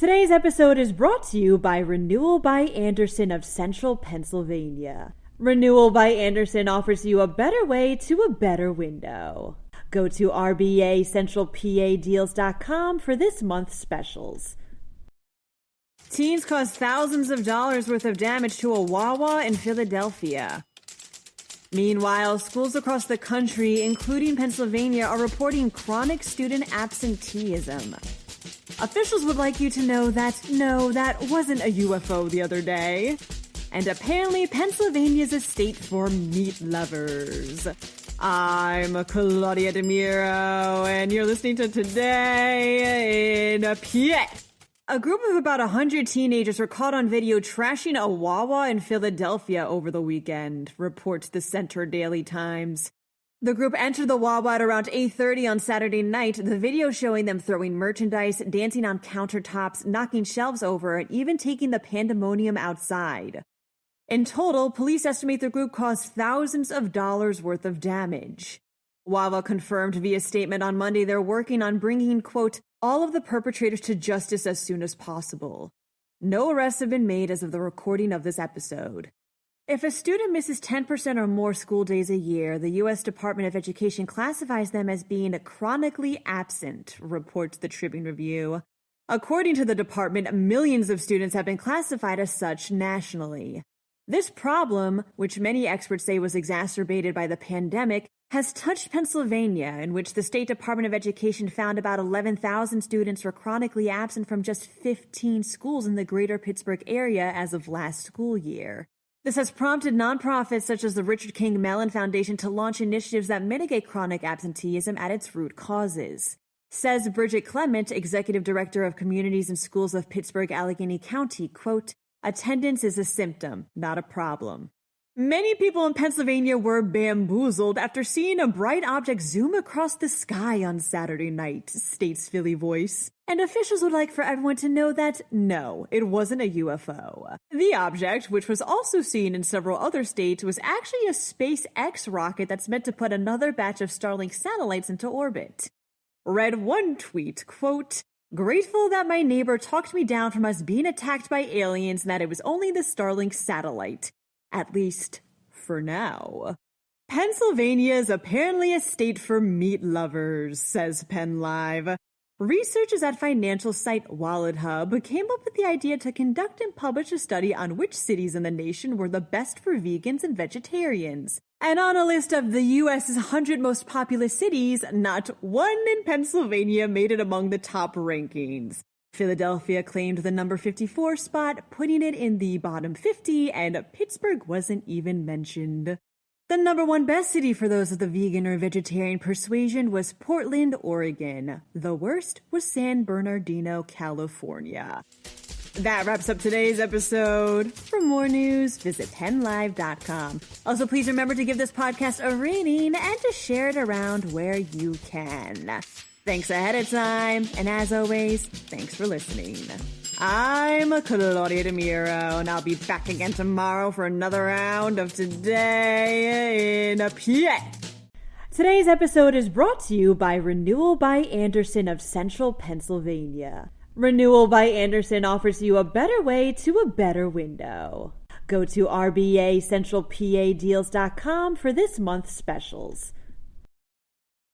Today's episode is brought to you by Renewal by Andersen of Central Pennsylvania. Renewal by Andersen offers you a better way to a better window. Go to RBACentralPADeals.com for this month's specials. Teens caused thousands of dollars worth of damage to a Wawa in Philadelphia. Meanwhile, schools across the country, including Pennsylvania, are reporting chronic student absenteeism. Officials would like you to know that, no, that wasn't a UFO the other day. And apparently, Pennsylvania's a state for meat lovers. I'm Claudia Dimuro, and you're listening to Today in PA. A group of about 100 teenagers were caught on video trashing a Wawa in Philadelphia over the weekend, reports the Center Daily Times. The group entered the Wawa at around 8:30 on Saturday night, the video showing them throwing merchandise, dancing on countertops, knocking shelves over, and even taking the pandemonium outside. In total, police estimate the group caused thousands of dollars worth of damage. Wawa confirmed via statement on Monday they're working on bringing, quote, all of the perpetrators to justice as soon as possible. No arrests have been made as of the recording of this episode. If a student misses 10% or more school days a year, the U.S. Department of Education classifies them as being chronically absent, reports the Tribune Review. According to the department, millions of students have been classified as such nationally. This problem, which many experts say was exacerbated by the pandemic, has touched Pennsylvania, in which the State Department of Education found about 11,000 students were chronically absent from just 15 schools in the greater Pittsburgh area as of last school year. This has prompted nonprofits such as the Richard King Mellon Foundation to launch initiatives that mitigate chronic absenteeism at its root causes. Says Bridget Clement, Executive Director of Communities and Schools of Pittsburgh-Allegheny County, quote, attendance is a symptom, not a problem. Many people in Pennsylvania were bamboozled after seeing a bright object zoom across the sky on Saturday night, states Philly Voice. And officials would like for everyone to know that, no, it wasn't a UFO. The object, which was also seen in several other states, was actually a SpaceX rocket that's meant to put another batch of Starlink satellites into orbit. Read one tweet, quote, grateful that my neighbor talked me down from us being attacked by aliens and that it was only the Starlink satellite. At least, for now. Pennsylvania is apparently a state for meat lovers, says PennLive. Researchers at financial site WalletHub came up with the idea to conduct and publish a study on which cities in the nation were the best for vegans and vegetarians. And on a list of the U.S.'s 100 most populous cities, not one in Pennsylvania made it among the top rankings. Philadelphia claimed the number 54 spot, putting it in the bottom 50, and Pittsburgh wasn't even mentioned. The number one best city for those of the vegan or vegetarian persuasion was Portland, Oregon. The worst was San Bernardino, California. That wraps up today's episode. For more news, visit PennLive.com. Also, please remember to give this podcast a rating and to share it around where you can. Thanks ahead of time, and as always, thanks for listening. I'm Claudia Dimuro, and I'll be back again tomorrow for another round of Today in PA. Today's episode is brought to you by Renewal by Andersen of Central Pennsylvania. Renewal by Andersen offers you a better way to a better window. Go to RBACentralPADeals.com for this month's specials.